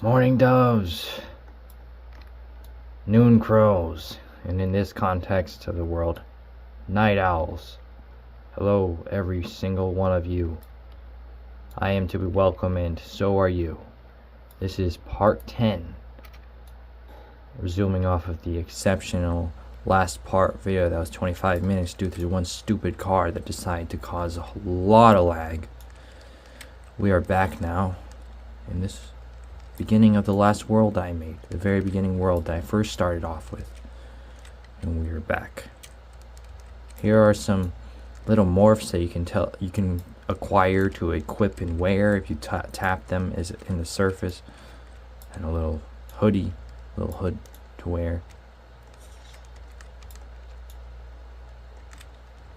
Morning doves, noon crows, and in this context of the world, night owls. Hello, every single one of you. I am to be welcome, and so are you. This is part 10. Resuming off of the exceptional last part video that was 25 minutes due to one stupid car that decided to cause a lot of lag. We are back now in this beginning of the last world I made, the very beginning world that I first started off with, and we are back. Here are some little morphs that you can acquire to equip and wear if you tap them as in the surface, and a little hood to wear.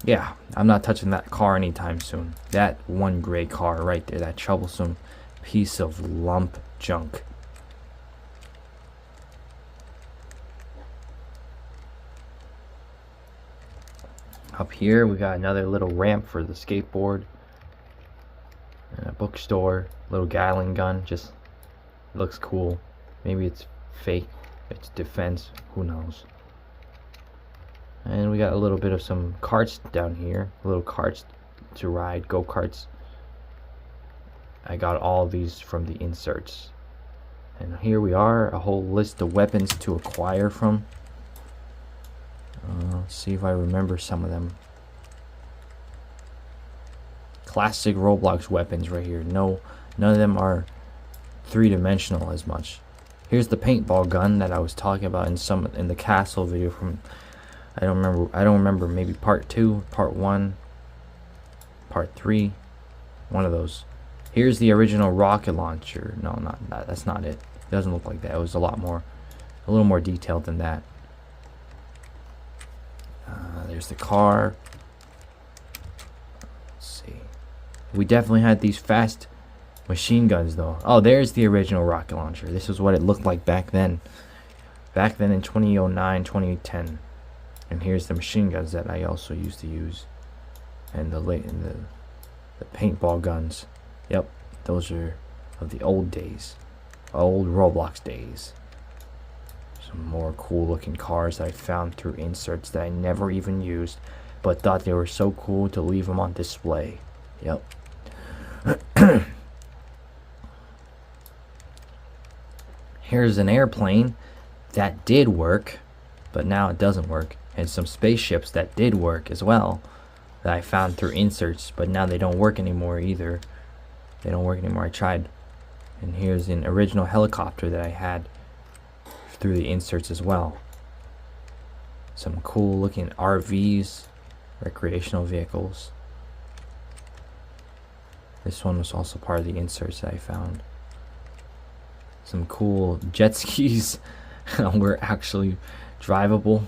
Yeah, I'm not touching that car anytime soon. That one gray car right there, that troublesome piece of lump junk. Up here we got another little ramp for the skateboard, and a bookstore, little Gatling gun, just looks cool. Maybe it's fake, it's defense, who knows. And we got a little bit of some carts down here, little carts to ride, go-karts. I got all these from the inserts. And here we are, a whole list of weapons to acquire from. Let's see if I remember some of them. Classic Roblox weapons right here. None of them are three-dimensional as much. Here's the paintball gun that I was talking about in the castle video from I don't remember, maybe part 2, part 1, part 3, one of those. Here's the original rocket launcher. No, not that. That's not it. It doesn't look like that. It was a little more detailed than that. There's the car. Let's see. We definitely had these fast machine guns, though. Oh, there's the original rocket launcher. This is what it looked like back then. Back then in 2009, 2010. And here's the machine guns that I also used to use. And the paintball guns. Yep, those are of the old days. Old Roblox days. Some more cool looking cars that I found through inserts that I never even used, but thought they were so cool to leave them on display. Yep. Here's an airplane that did work, but now it doesn't work. And some spaceships that did work as well, that I found through inserts, but now they don't work anymore either. They don't work anymore. I tried. And here's an original helicopter that I had through the inserts as well. Some cool looking RVs, recreational vehicles. This one was also part of the inserts that I found. Some cool jet skis were actually drivable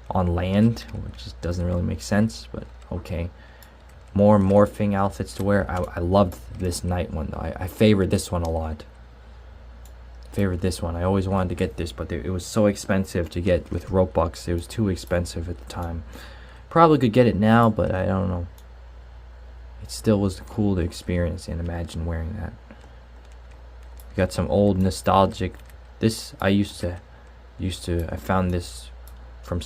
on land, which just doesn't really make sense, but okay. More morphing outfits to wear. I loved this night one though. I favored this one a lot. I always wanted to get this, but it was so expensive to get with Robux. It was too expensive at the time. Probably could get it now, but I don't know. It still was cool to experience and imagine wearing that. We got some old nostalgic. This I found this from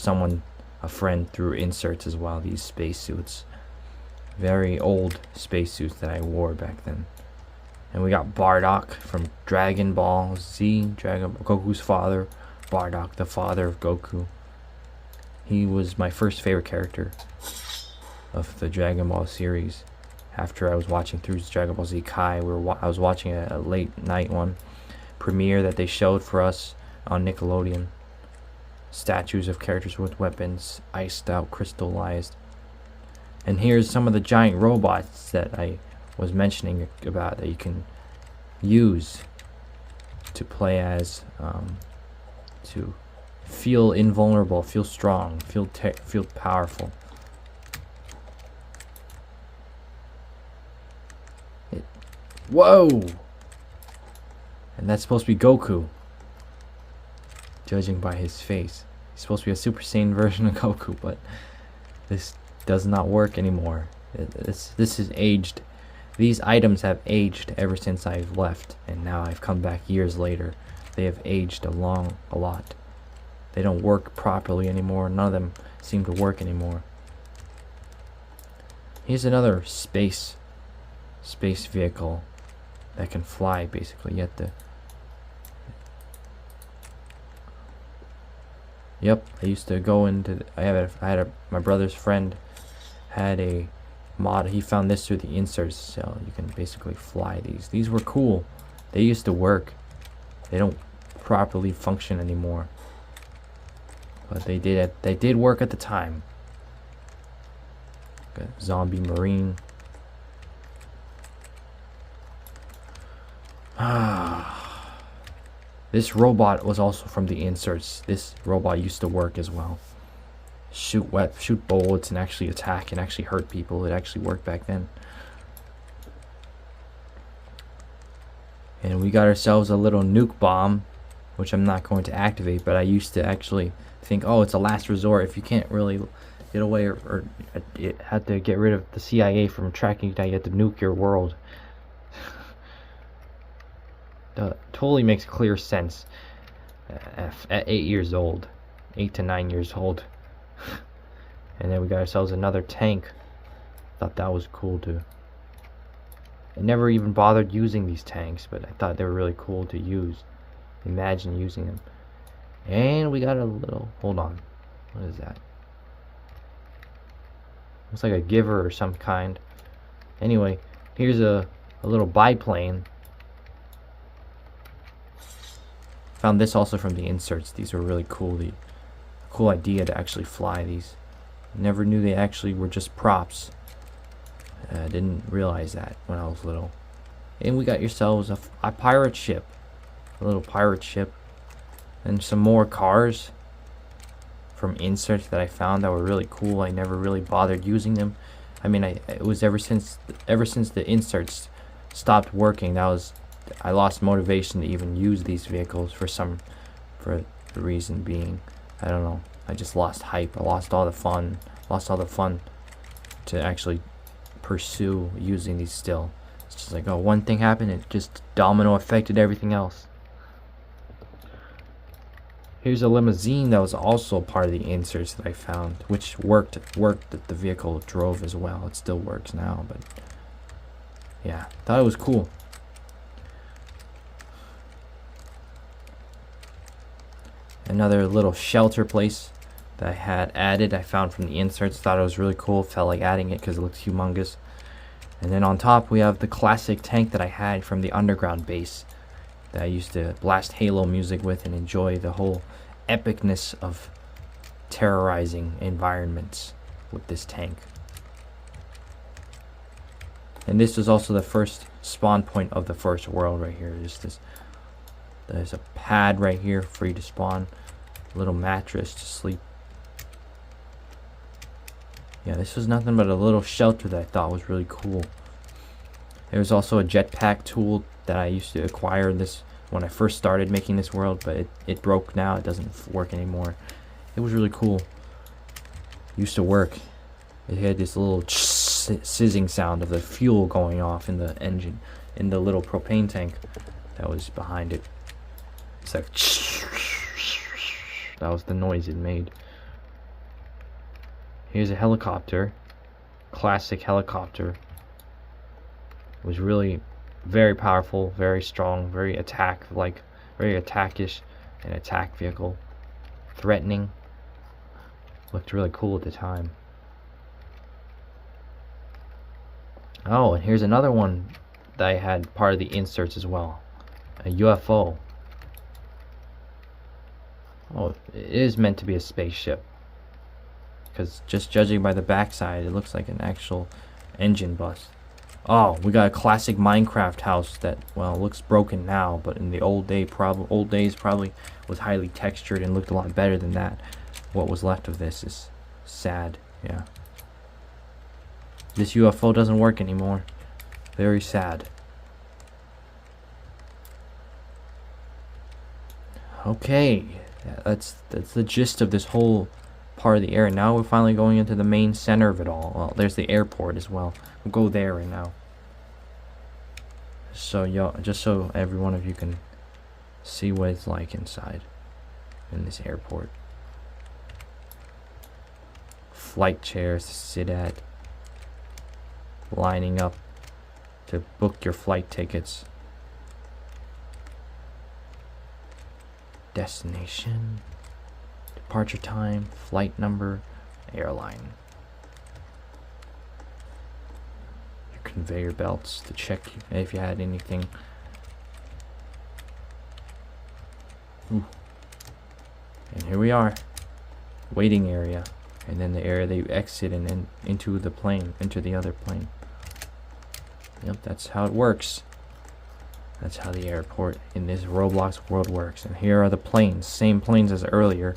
a friend through inserts as well. These spacesuits, very old spacesuits that I wore back then. And we got Bardock from Dragon Ball Z, Goku's father. Bardock, the father of Goku. He was my first favorite character of the Dragon Ball series. After I was watching through Dragon Ball Z Kai, I was watching a late night one premiere that they showed for us on Nickelodeon. Statues of characters with weapons, iced out, crystallized. And here's some of the giant robots that I was mentioning about that you can use to play as, to feel invulnerable, feel strong, feel powerful. Whoa! And that's supposed to be Goku, judging by his face. He's supposed to be a Super Saiyan version of Goku, but this does not work anymore. This is aged These items have aged ever since I've left, and now I've come back years later. They have aged a lot. They don't work properly anymore. None of them seem to work anymore. Here's another space vehicle that can fly, basically. You have to... Yep, I used to go into... my brother's friend had a mod. He found this through the inserts, so you can basically fly these. These were cool. They used to work. They don't properly function anymore, but they did work at the time. Got zombie marine. This robot was also from the inserts. This robot used to work as well. Shoot bullets and actually attack and actually hurt people. It actually worked back then. And we got ourselves a little nuke bomb, which I'm not going to activate, but I used to actually think, oh, it's a last resort. If you can't really get away or had to get rid of the CIA from tracking you down, you have to nuke your world. Totally makes clear sense at 8 years old. 8 to 9 years old. And then we got ourselves another tank. Thought that was cool too. I never even bothered using these tanks, but I thought they were really cool to use. Imagine using them. And we got a little... Hold on. What is that? Looks like a giver or some kind. Anyway, here's a little biplane. Found this also from the inserts. These were really cool. The cool idea to actually fly these. Never knew they actually were just props. I didn't realize that when I was little. And we got yourselves a pirate ship. A little pirate ship. And some more cars from inserts that I found that were really cool. I never really bothered using them. I mean, it was ever since the inserts stopped working, I lost motivation to even use these vehicles for the reason being, I don't know. I just lost hype. I lost all the fun. To actually pursue using these still. It's just like, oh, one thing happened, it just domino affected everything else. Here's a limousine that was also part of the inserts that I found, which worked that the vehicle drove as well. It still works now, but yeah, thought it was cool. Another little shelter place that I had added, I found from the inserts. Thought it was really cool. Felt like adding it because it looks humongous. And then on top we have the classic tank that I had from the underground base that I used to blast Halo music with and enjoy the whole epicness of terrorizing environments with this tank. And this was also the first spawn point of the first world right here. There's a pad right here for you to spawn. A little mattress to sleep. Yeah, this was nothing but a little shelter that I thought was really cool. There was also a jetpack tool that I used to acquire this when I first started making this world, but it broke now. It doesn't work anymore. It was really cool. Used to work. It had this little sizzing sound of the fuel going off in the engine, in the little propane tank that was behind it. It's like that was the noise it made. Here's a helicopter. Classic helicopter. It was really very powerful, very strong, very attackish, an attack vehicle. Threatening. Looked really cool at the time. Oh, and here's another one that I had part of the inserts as well. A UFO. Oh, it is meant to be a spaceship. Because just judging by the backside, it looks like an actual engine bus. Oh, we got a classic Minecraft house that, well, looks broken now, but in the old days probably was highly textured and looked a lot better than that. What was left of this is sad, yeah. This UFO doesn't work anymore. Very sad. Okay, yeah, that's the gist of this whole part of the area. Now we're finally going into the main center of it all. Well, there's the airport as well. We'll go there right now. So y'all, just so every one of you can see what it's like inside in this airport. Flight chairs to sit at, lining up to book your flight tickets. Destination, departure time, flight number, airline. Your conveyor belts to check if you had anything. Ooh. And here we are, waiting area, and then the area that you exit and then into the plane, into the other plane. Yep, that's how it works. That's how the airport in this Roblox world works. And here are the planes, same planes as earlier.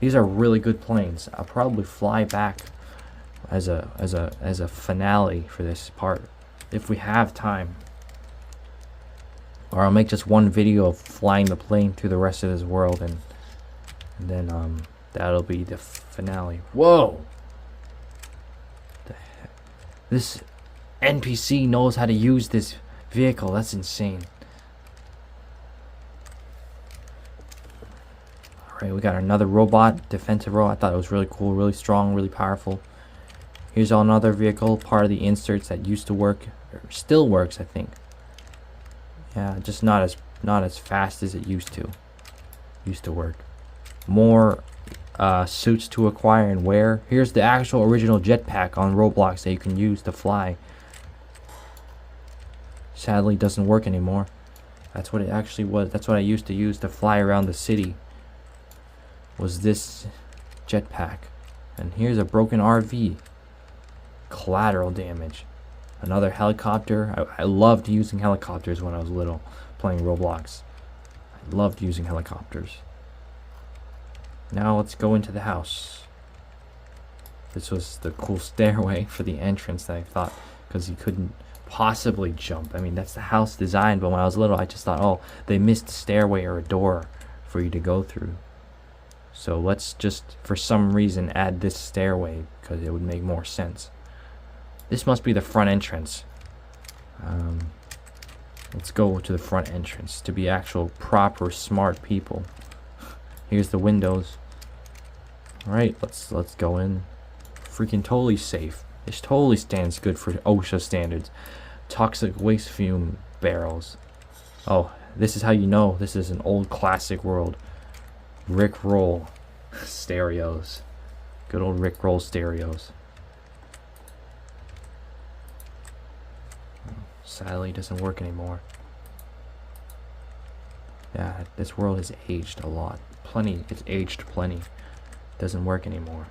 These are really good planes. I'll probably fly back as a finale for this part if we have time. Or I'll make just one video of flying the plane through the rest of this world, and then that'll be the finale. Whoa! The heck? This NPC knows how to use this vehicle. That's insane. Alright, we got another robot, defensive robot. I thought it was really cool, really strong, really powerful. Here's another vehicle, part of the inserts that used to work, or still works, I think. Yeah, just not as fast as it used to work. More suits to acquire and wear. Here's the actual original jetpack on Roblox that you can use to fly. Sadly, doesn't work anymore. That's what it actually was. That's what I used to use to fly around the city. Was this jetpack. And here's a broken RV. Collateral damage. Another helicopter. I loved using helicopters when I was little, playing Roblox. I loved using helicopters. Now let's go into the house. This was the cool stairway for the entrance that I thought, because you couldn't possibly jump. I mean, that's the house design, but when I was little, I just thought, oh, they missed a stairway or a door for you to go through. So let's just, for some reason, add this stairway, because it would make more sense. This must be the front entrance. Let's go to the front entrance to be actual proper smart people. Here's the windows. Alright, let's go in. Freaking totally safe. This totally stands good for OSHA standards. Toxic waste fume barrels. Oh, this is how you know this is an old classic world. Rick Roll stereos. Good old Rick Roll stereos. Sadly, it doesn't work anymore. Yeah, this world has aged a lot. It's aged plenty. Doesn't work anymore.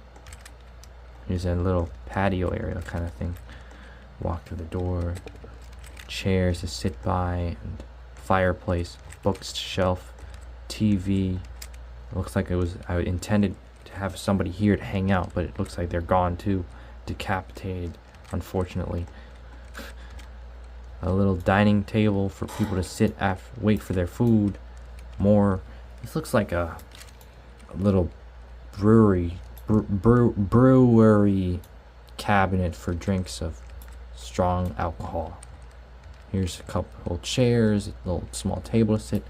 Here's a little patio area kind of thing. Walk through the door. Chairs to sit by, and fireplace, bookshelf, TV. It looks like I intended to have somebody here to hang out, but it looks like they're gone too. Decapitated, unfortunately. A little dining table for people to sit wait for their food. More. This looks like a little brewery cabinet for drinks of strong alcohol. Here's a couple chairs, a little small table to sit.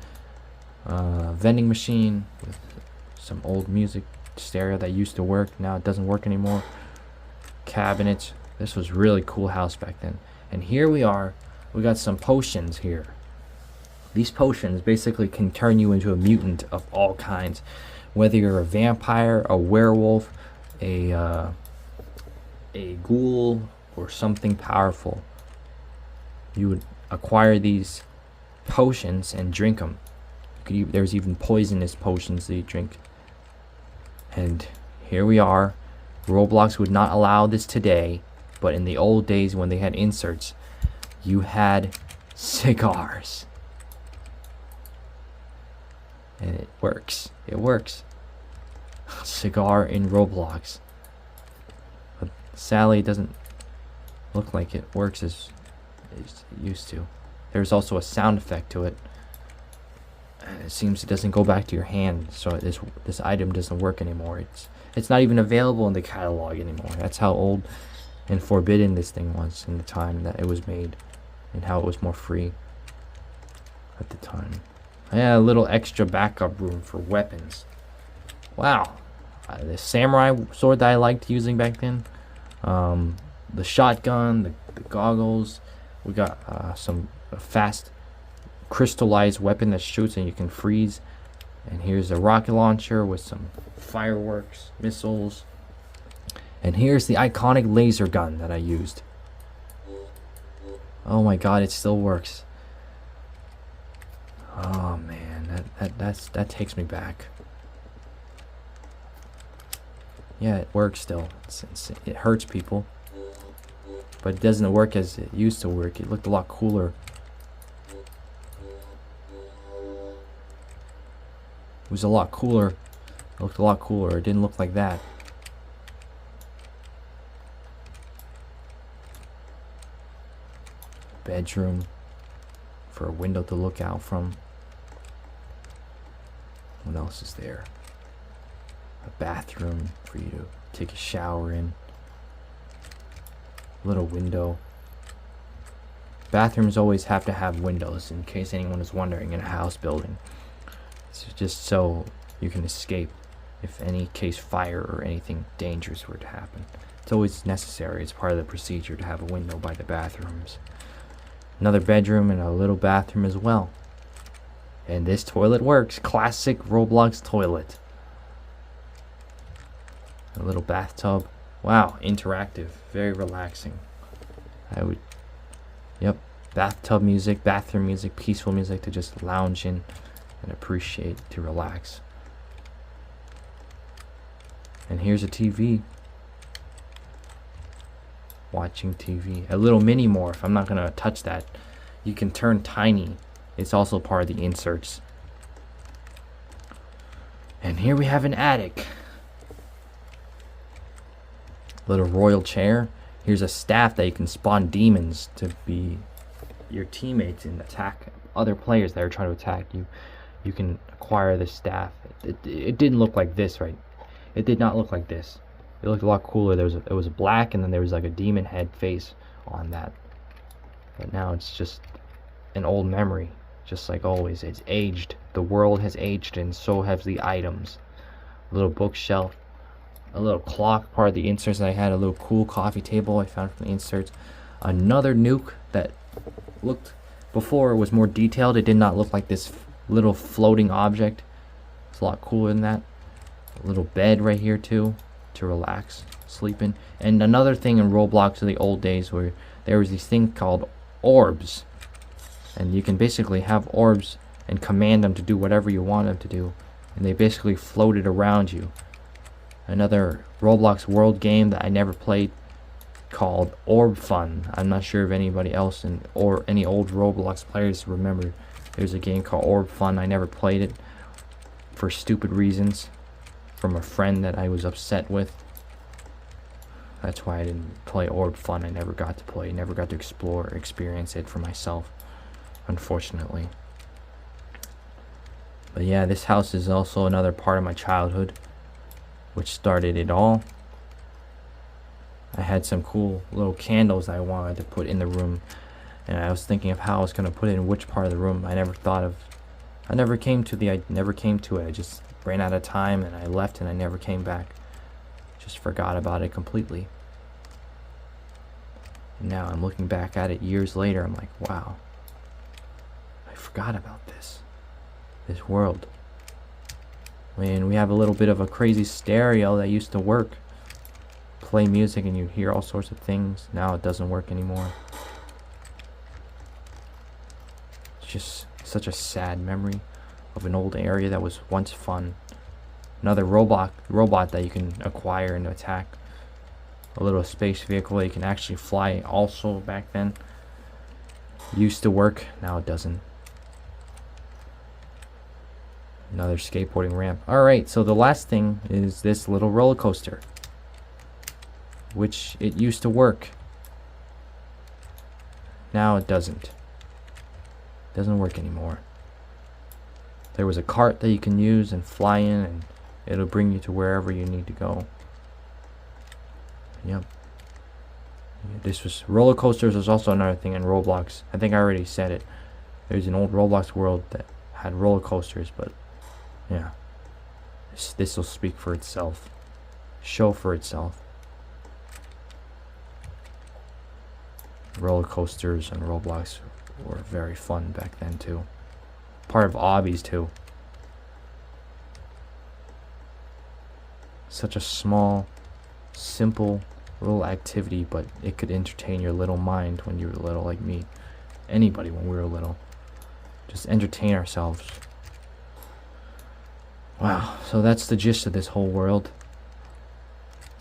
Vending machine with some old music stereo that used to work. Now it doesn't work anymore. Cabinets. This was really cool house back then. And here we are. We got some potions here. These potions basically can turn you into a mutant of all kinds. Whether you're a vampire, a werewolf, a ghoul, or something powerful, you would acquire these potions and drink them. There's even poisonous potions that you drink. And here we are. Roblox would not allow this today, but in the old days when they had inserts, you had cigars. And it works. It works. Cigar in Roblox. But sadly, it doesn't look like it works as it used to. There's also a sound effect to it. It seems it doesn't go back to your hand, so this item doesn't work anymore. It's not even available in the catalog anymore. That's how old and forbidden this thing was in the time that it was made, and how it was more free. at the time. I had a little extra backup room for weapons. Wow. The samurai sword that I liked using back then. The shotgun, the goggles. We got a fast crystallized weapon that shoots and you can freeze. And here's a rocket launcher with some fireworks, missiles. And here's the iconic laser gun that I used. Oh my god, it still works. Oh man, that takes me back. Yeah, it works still. It hurts people. But it doesn't work as it used to work. It looked a lot cooler. It was a lot cooler. It looked a lot cooler. It didn't look like that. Bedroom for a window to look out from. What else is there? A bathroom for you to take a shower in. Little window. Bathrooms always have to have windows, in case anyone is wondering, in a house building. It's just so you can escape if any case fire or anything dangerous were to happen. It's always necessary. It's part of the procedure to have a window by the bathrooms. Another bedroom and a little bathroom as well. And this toilet works. Classic Roblox toilet. A little bathtub. Wow, interactive. Very relaxing. Yep, bathtub music, bathroom music, peaceful music to just lounge in and appreciate, to relax. And here's a TV. Watching TV. A little mini morph. I'm not going to touch that. You can turn tiny. It's also part of the inserts. And here we have an attic. Little royal chair. Here's a staff that you can spawn demons to be your teammates and attack other players that are trying to attack you. You can acquire this staff. It didn't look like this, right? It did not look like this. It looked a lot cooler. It was black, and then there was like a demon head face on that. But now it's just an old memory, just like always. It's aged. The world has aged, and so have the items. A little bookshelf, a little clock, part of the inserts that I had. A little cool coffee table I found from the inserts. Another nuke that looked, before it was more detailed. It did not look like this little floating object. It's a lot cooler than that. A little bed right here too, to relax, sleep in. And another thing in Roblox in the old days, where there was this thing called orbs, and you can basically have orbs and command them to do whatever you want them to do, and they basically floated around you. Another Roblox world game that I never played, called Orb Fun. I'm not sure if anybody else or any old Roblox players remember. There's a game called Orb Fun. I never played it for stupid reasons from a friend that I was upset with. That's why I didn't play Orb Fun. I never got to play, never got to explore, experience it for myself, unfortunately. But yeah, this house is also another part of my childhood, which started it all. I had some cool little candles I wanted to put in the room, and I was thinking of how I was going to put it in which part of the room. I never came to it. I just ran out of time, and I left, and I never came back. Just forgot about it completely. And now I'm looking back at it years later. I'm like, wow, I forgot about this world. I mean, we have a little bit of a crazy stereo that used to work, play music, and you hear all sorts of things. Now it doesn't work anymore. It's just such a sad memory of an old area that was once fun. Another robot that you can acquire and attack. A little space vehicle that you can actually fly also back then. Used to work, now it doesn't. Another skateboarding ramp. Alright, so the last thing is this little roller coaster, which it used to work. Now it doesn't. It doesn't work anymore. There was a cart that you can use and fly in, and it'll bring you to wherever you need to go. Yep. This was roller coasters was also another thing in Roblox. I think I already said it. There's an old Roblox world that had roller coasters, but yeah, this will speak for itself, show for itself. Roller coasters and Roblox were very fun back then too. Part of Obbies too. Such a small, simple little activity, but it could entertain your little mind when you were little, like me. Anybody when we were little. Just entertain ourselves. Wow, so that's the gist of this whole world.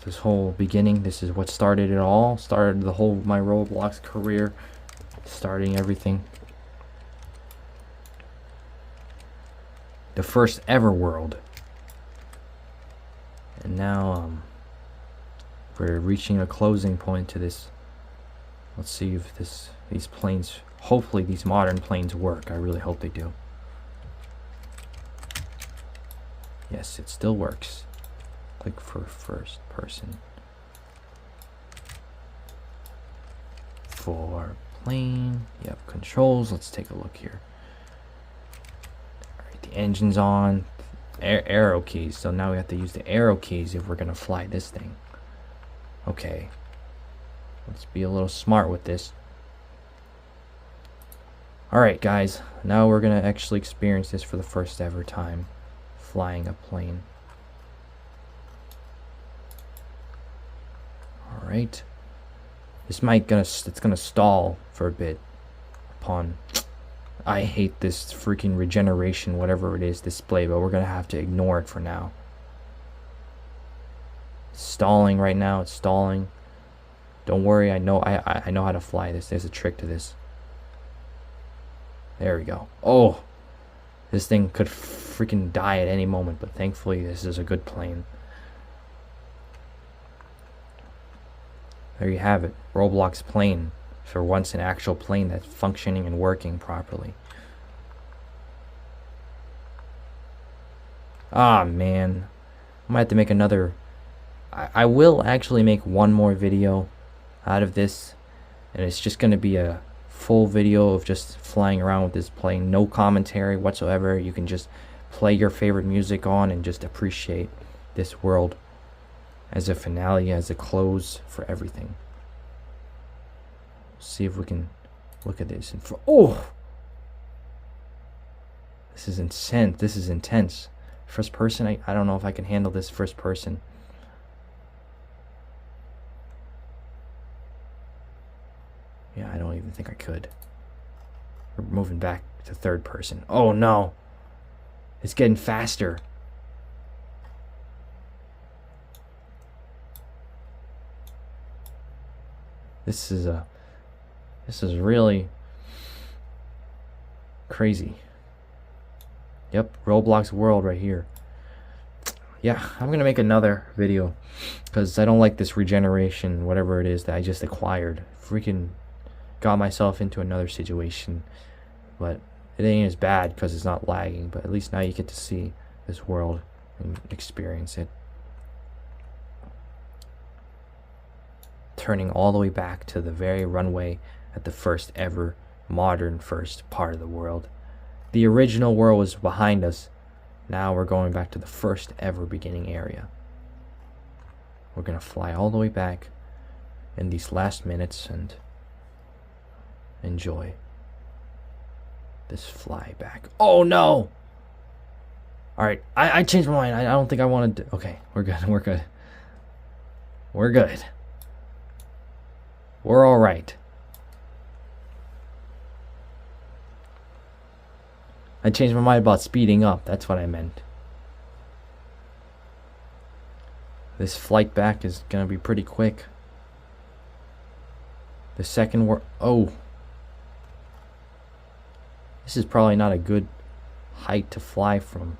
This whole beginning. This is what started it all. Started the whole my Roblox career. Starting everything. The first ever world. And now we're reaching a closing point to this. Let's see if these planes, hopefully these modern planes work. I really hope they do. Yes, it still works. Click for first person. For plane. Yep, controls. Let's take a look here. Alright, the engine's on. Arrow keys. So now we have to use the arrow keys if we're going to fly this thing. Okay. Let's be a little smart with this. Alright, guys. Now we're going to actually experience this for the first ever time. Flying a plane. Alright. This it's gonna stall for a bit upon, I hate this freaking regeneration, whatever it is, display, but we're gonna have to ignore it for now. It's stalling right now, it's stalling. Don't worry, I know how to fly this. There's a trick to this. There we go. Oh, this thing could freaking die at any moment, but thankfully this is a good plane. There you have it. Roblox plane. For once an actual plane that's functioning and working properly. Ah, man. I might have to make another... I will actually make one more video out of this. And it's just going to be a full video of just flying around with this plane. No commentary whatsoever. You can just play your favorite music on and just appreciate this world as a finale, as a close for everything. See if we can look at this. Oh! This is intense. This is intense. First person, I don't know if I can handle this first person. Yeah, I don't even think I could. We're moving back to third person. Oh no! It's getting faster. This is really crazy. Yep, Roblox world right here. Yeah, I'm gonna make another video because I don't like this regeneration, whatever it is that I just acquired. Freaking got myself into another situation, but it ain't as bad because it's not lagging. But at least now you get to see this world and experience it. Turning all the way back to the very runway at the first ever modern first part of the world. The original world was behind us. Now we're going back to the first ever beginning area. We're gonna fly all the way back in these last minutes and enjoy this fly back. Oh no! Alright, I changed my mind. I don't think I want to do... Okay, we're good, we're good. We're good. We're alright. I changed my mind about speeding up. That's what I meant. This flight back is gonna be pretty quick. The second oh. This is probably not a good height to fly from.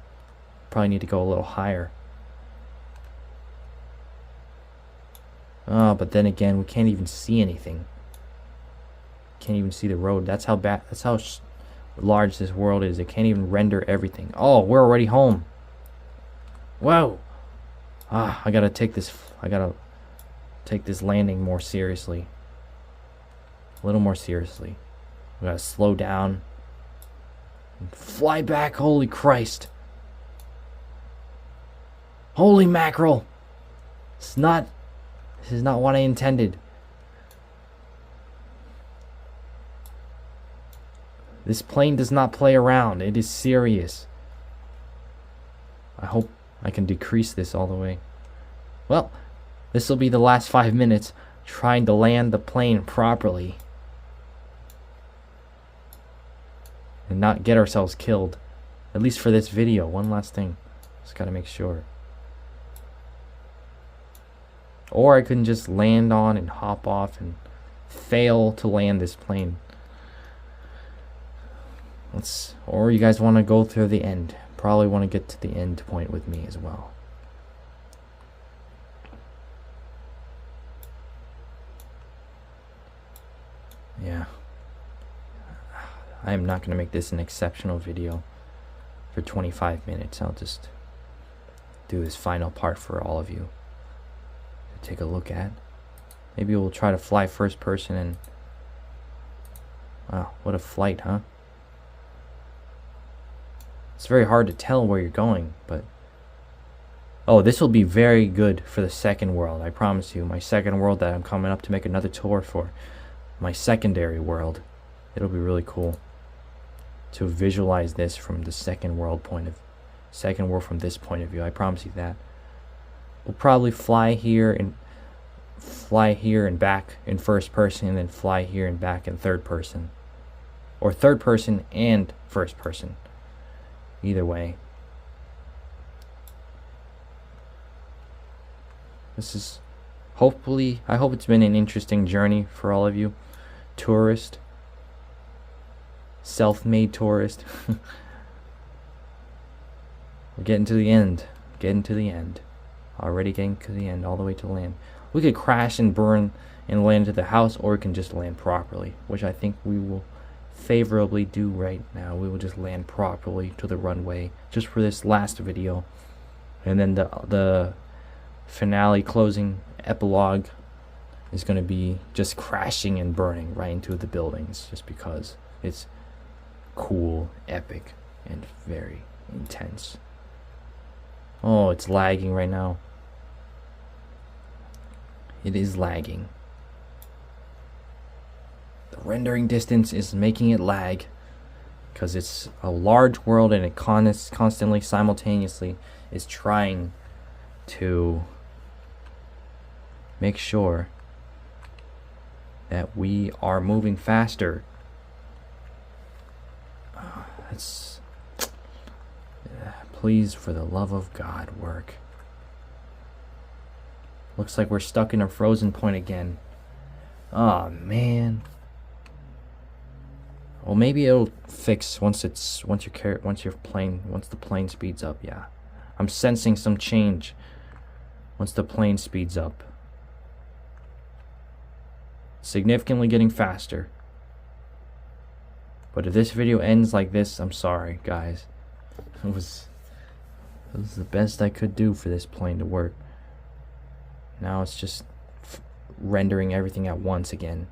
Probably need to go a little higher. Oh, but then again, we can't even see anything. Can't even see the road. That's how bad. That's how large this world is. It can't even render everything. Oh, we're already home. Whoa. Ah, I gotta take this landing more seriously. A little more seriously. We gotta slow down. Fly back, holy Christ. Holy mackerel. This is not what I intended. This plane does not play around. It is serious. I hope I can decrease this all the way. Well, this will be the last 5 minutes trying to land the plane properly. And not get ourselves killed. At least for this video. One last thing. Just gotta make sure. Or I can just land on and hop off and fail to land this plane. Or you guys want to go through the end. Probably want to get to the end point with me as well. Yeah. I am not going to make this an exceptional video for 25 minutes. I'll just do this final part for all of you to take a look at. Maybe we'll try to fly first person and... Wow, what a flight, huh? It's very hard to tell where you're going, but... Oh, this will be very good for the second world, I promise you. My second world that I'm coming up to make another tour for. My secondary world. It'll be really cool to visualize this from the second world from this point of view. I promise you that. We'll probably fly here and back in first person, and then fly here and back in third person. Or third person and first person. Either way. This is hopefully, I hope it's been an interesting journey for all of you. Tourist. Self-made tourist. We're getting to the end. Already getting to the end, all the way to land. We could crash and burn and land to the house, or we can just land properly, which I think we will favorably do right now. We will just land properly to the runway just for this last video, and then the finale closing epilogue is going to be just crashing and burning right into the buildings, just because it's cool, epic, and very intense. Oh, it's lagging right now. It is lagging. The rendering distance is making it lag because it's a large world, and it constantly, simultaneously is trying to make sure that we are moving faster. Please, for the love of God, work. Looks like we're stuck in a frozen point again. Oh man. Well, maybe it'll fix once the plane speeds up. Yeah, I'm sensing some change once the plane speeds up. Significantly getting faster. But if this video ends like this, I'm sorry, guys. It was the best I could do for this plane to work. Now it's just rendering everything at once again.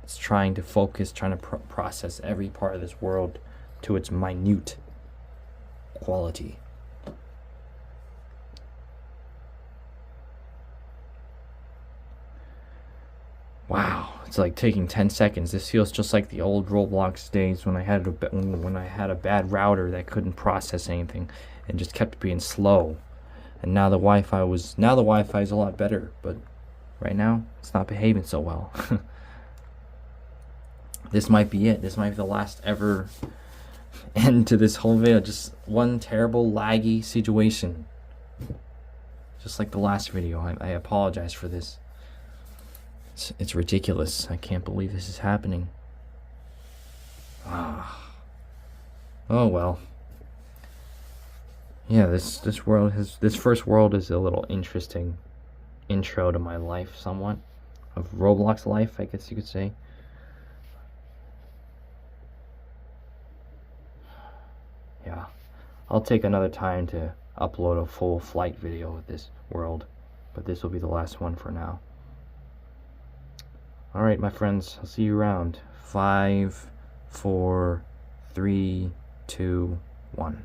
It's trying to focus, trying to process every part of this world to its minute quality. Wow, it's like taking 10 seconds. This feels just like the old Roblox days when I had a bad router that couldn't process anything and just kept being slow. And now the Wi-Fi is a lot better, but right now it's not behaving so well. This might be it. This might be the last ever end to this whole video. Just one terrible laggy situation. Just like the last video. I apologize for this. It's ridiculous. I can't believe this is happening. Oh well. Yeah, this first world is a little interesting intro to my life, somewhat, of Roblox life, I guess you could say. Yeah, I'll take another time to upload a full flight video of this world, but this will be the last one for now. Alright, my friends, I'll see you around. 5, 4, 3, 2, 1.